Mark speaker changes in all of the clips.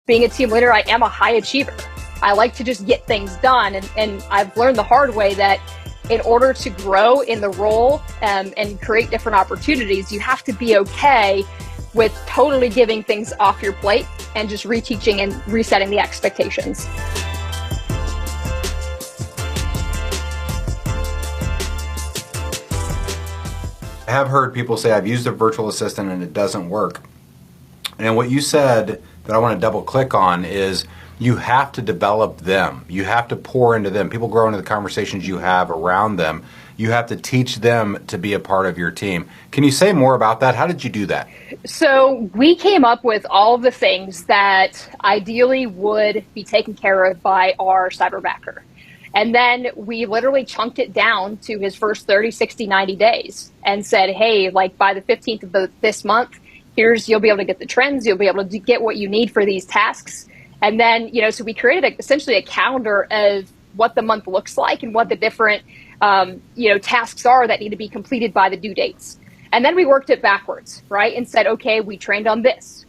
Speaker 1: Being a team leader, I am a high achiever. I like to just get things done. And I've learned the hard way that in order to grow in the role and create different opportunities, you have to be okay with totally giving things off your plate and just reteaching and resetting the expectations.
Speaker 2: I have heard people say, I've used a virtual assistant and it doesn't work. And what you said that I want to double click on is you have to develop them. You have to pour into them. People grow into the conversations you have around them. You have to teach them to be a part of your team. Can you say more about that? How did you do that?
Speaker 1: So we came up with all of the things that ideally would be taken care of by our cyberbacker. And then we literally chunked it down to his first 30, 60, 90 days and said, hey, like by the 15th of this month, you'll be able to get the trends, you'll be able to get what you need for these tasks. And then, so we created essentially a calendar of what the month looks like and what the different, tasks are that need to be completed by the due dates. And then we worked it backwards, right? And said, okay, we trained on this,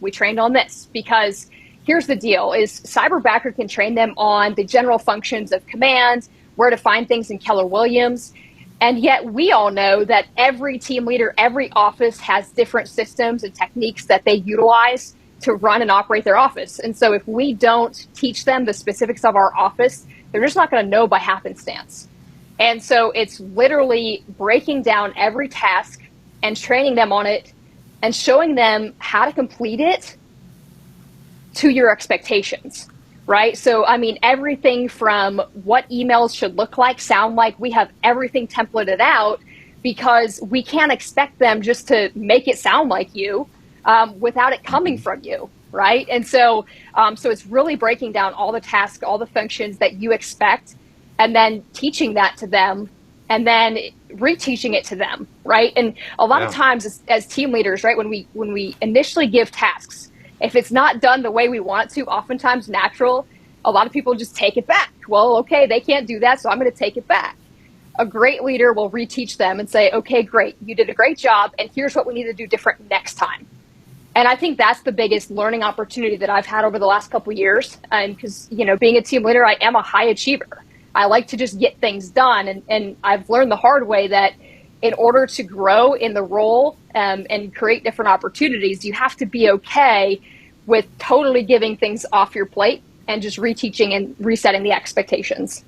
Speaker 1: because here's the deal is cyberbacker can train them on the general functions of command, where to find things in Keller Williams. And yet we all know that every team leader, every office has different systems and techniques that they utilize to run and operate their office. And so if we don't teach them the specifics of our office, they're just not going to know by happenstance. And so it's literally breaking down every task and training them on it and showing them how to complete it to your expectations. Right? So, I mean, everything from what emails should look like, sound like, we have everything templated out because we can't expect them just to make it sound like you without it coming from you, right? And so, so it's really breaking down all the tasks, all the functions that you expect, and then teaching that to them, and then reteaching it to them, right? And a lot of times as team leaders, right, when we initially give tasks, if it's not done the way we want it to, oftentimes natural, a lot of people just take it back. Well, okay, they can't do that, so I'm going to take it back. A great leader will reteach them and say, okay, great, you did a great job, and here's what we need to do different next time. And I think that's the biggest learning opportunity that I've had over the last couple of years. Because, being a team leader, I am a high achiever. I like to just get things done. And I've learned the hard way that in order to grow in the role and create different opportunities, you have to be okay with totally giving things off your plate and just reteaching and resetting the expectations.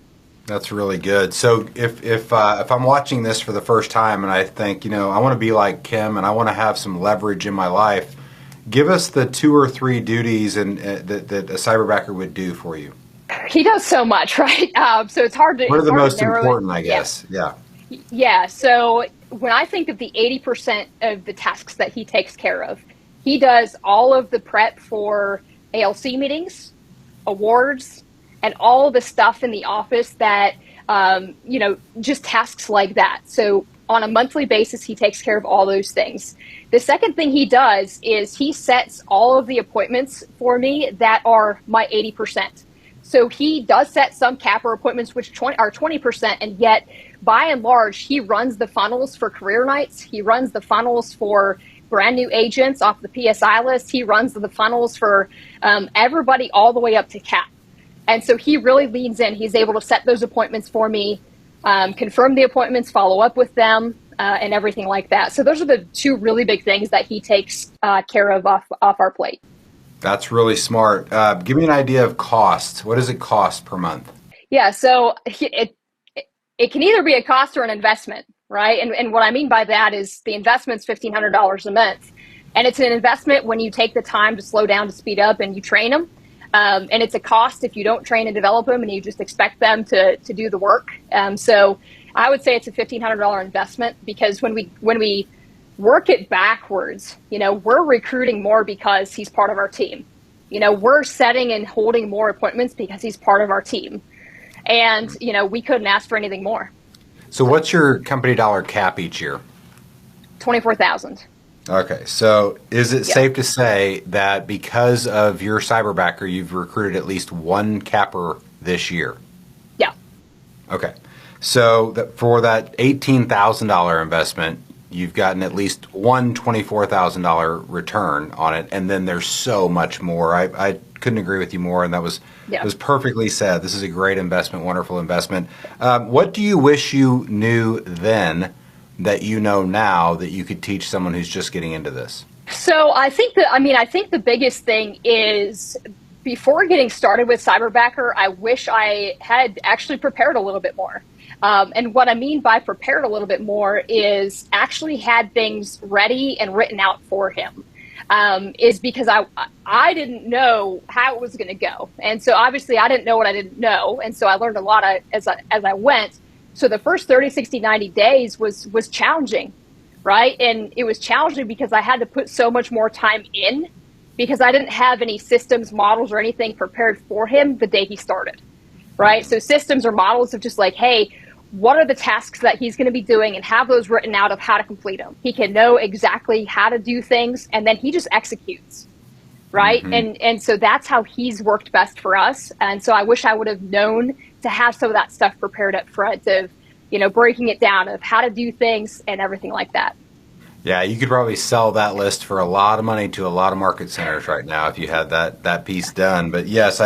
Speaker 2: That's really good. So if I'm watching this for the first time and I think, I want to be like Kim and I want to have some leverage in my life, give us the 2 or 3 duties and that a cyberbacker would do for you.
Speaker 1: He does so much, right? So it's hard to.
Speaker 2: What are the most important, I guess? Yeah.
Speaker 1: Yeah. So when I think of the 80% of the tasks that he takes care of, he does all of the prep for ALC meetings, awards, and all the stuff in the office that, just tasks like that. So on a monthly basis, he takes care of all those things. The second thing he does is he sets all of the appointments for me that are my 80%. So he does set some capper appointments, which are 20%, and yet by and large, he runs the funnels for career nights. He runs the funnels for brand new agents off the PSI list. He runs the funnels for everybody all the way up to cap. And so he really leans in. He's able to set those appointments for me, confirm the appointments, follow up with them, and everything like that. So those are the 2 really big things that he takes care of off our plate.
Speaker 2: That's really smart. Give me an idea of cost. What does it cost per month?
Speaker 1: Yeah, so it can either be a cost or an investment, right? And what I mean by that is the investment's $1,500 a month. And it's an investment when you take the time to slow down, to speed up, and you train them. And it's a cost if you don't train and develop them and you just expect them to do the work. So I would say it's a $1,500 investment because when we work it backwards, we're recruiting more because he's part of our team. We're setting and holding more appointments because he's part of our team. And, we couldn't ask for anything more.
Speaker 2: So what's your company dollar cap each year?
Speaker 1: $24,000.
Speaker 2: Okay. So is it safe to say that because of your cyberbacker, you've recruited at least 1 capper this year?
Speaker 1: Yeah.
Speaker 2: Okay. So for that $18,000 investment, you've gotten at least one $24,000 return on it, and then there's so much more. I couldn't agree with you more. And that was
Speaker 1: Yeah.
Speaker 2: perfectly said. This is a great investment, wonderful investment. What do you wish you knew then that you know now that you could teach someone who's just getting into this?
Speaker 1: So I think the biggest thing is, before getting started with Cyberbacker, I wish I had actually prepared a little bit more. And what I mean by prepared a little bit more is actually had things ready and written out for him. Is because I didn't know how it was going to go. And so obviously I didn't know what I didn't know. And so I learned a lot as I went. So the first 30, 60, 90 days was challenging, right? And it was challenging because I had to put so much more time in, because I didn't have any systems, models, or anything prepared for him the day he started, right? So systems or models of just like, hey, what are the tasks that he's going to be doing, and have those written out of how to complete them. He can know exactly how to do things, and then he just executes, right? And so that's how he's worked best for us. And so I wish I would have known to have some of that stuff prepared up front of, breaking it down of how to do things and everything like that.
Speaker 2: Yeah, you could probably sell that list for a lot of money to a lot of market centers right now if you had that piece done. But yes,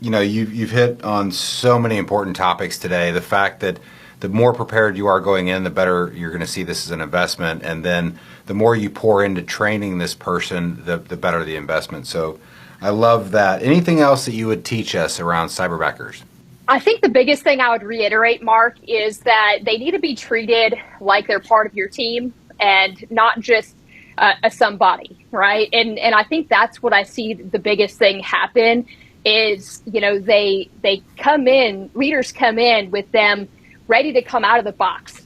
Speaker 2: you've hit on so many important topics today. The fact that the more prepared you are going in, the better you're going to see this as an investment. And then the more you pour into training this person, the better the investment. So I love that. Anything else that you would teach us around cyberbackers?
Speaker 1: I think the biggest thing I would reiterate, Mark, is that they need to be treated like they're part of your team and not just a somebody, right? And I think that's what I see the biggest thing happen is, they come in, leaders come in with them ready to come out of the box.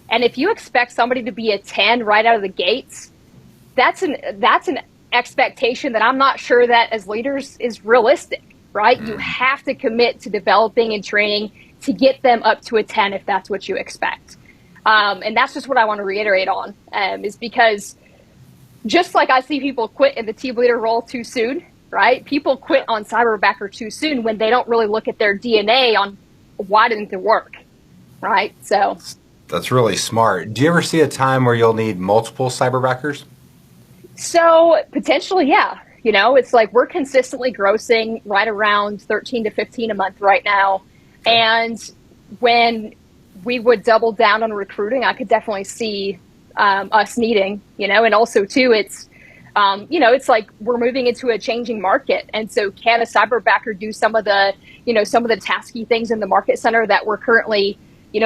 Speaker 1: And if you expect somebody to be a 10 right out of the gates, that's an expectation that I'm not sure that as leaders is realistic, right? You have to commit to developing and training to get them up to a 10 if that's what you expect. And that's just what I want to reiterate on, is because just like I see people quit in the team leader role too soon, right? People quit on Cyberbacker too soon when they don't really look at their DNA on why didn't it work, right? So
Speaker 2: that's really smart. Do you ever see a time where you'll need multiple Cyberbackers?
Speaker 1: So potentially, yeah. It's like we're consistently grossing right around 13 to 15 a month right now. Okay. And when we would double down on recruiting, I could definitely see us needing, and also too, it's, it's like we're moving into a changing market. And so can a cyberbacker do some of the tasky things in the market center that we're currently,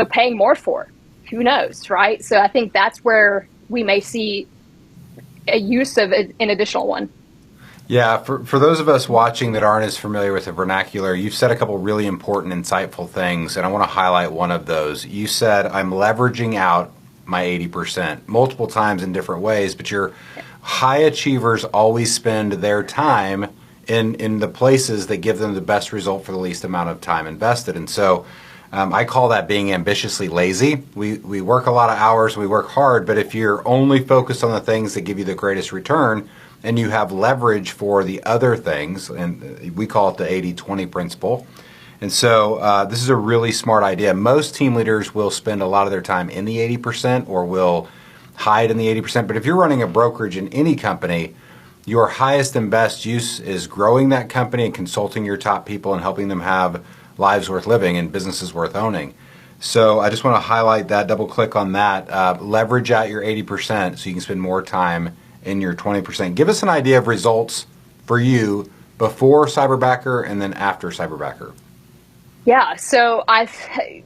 Speaker 1: paying more for? Who knows, right? So I think that's where we may see a use of an additional one.
Speaker 2: Yeah, for those of us watching that aren't as familiar with the vernacular, you've said a couple really important, insightful things, and I want to highlight one of those. You said, I'm leveraging out my 80% multiple times in different ways, but your high achievers always spend their time in the places that give them the best result for the least amount of time invested. And so I call that being ambitiously lazy. We work a lot of hours, we work hard, but if you're only focused on the things that give you the greatest return, and you have leverage for the other things, and we call it the 80-20 principle. And so this is a really smart idea. Most team leaders will spend a lot of their time in the 80% or will hide in the 80%. But if you're running a brokerage in any company, your highest and best use is growing that company and consulting your top people and helping them have lives worth living and businesses worth owning. So I just want to highlight that, double click on that. Leverage out your 80% so you can spend more time in your 20%. Give us an idea of results for you before Cyberbacker and then after Cyberbacker.
Speaker 1: Yeah, so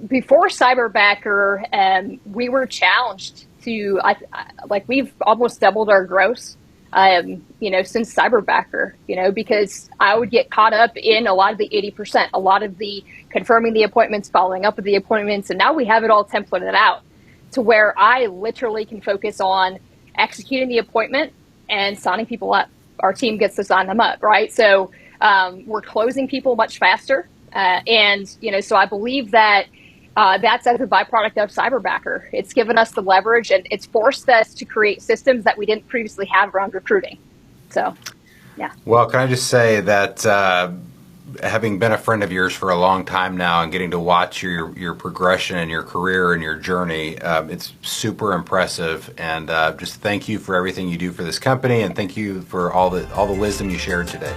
Speaker 1: before Cyberbacker, we were challenged to, we've almost doubled our gross, since Cyberbacker, because I would get caught up in a lot of the 80%, a lot of the confirming the appointments, following up with the appointments, and now we have it all templated out to where I literally can focus on executing the appointment and signing people up. Our team gets to sign them up, right? So we're closing people much faster. So I believe that that's as a byproduct of Cyberbacker. It's given us the leverage and it's forced us to create systems that we didn't previously have around recruiting. So, yeah.
Speaker 2: Well, can I just say that having been a friend of yours for a long time now and getting to watch your progression and your career and your journey, it's super impressive. And just thank you for everything you do for this company, and thank you for all the wisdom you shared today.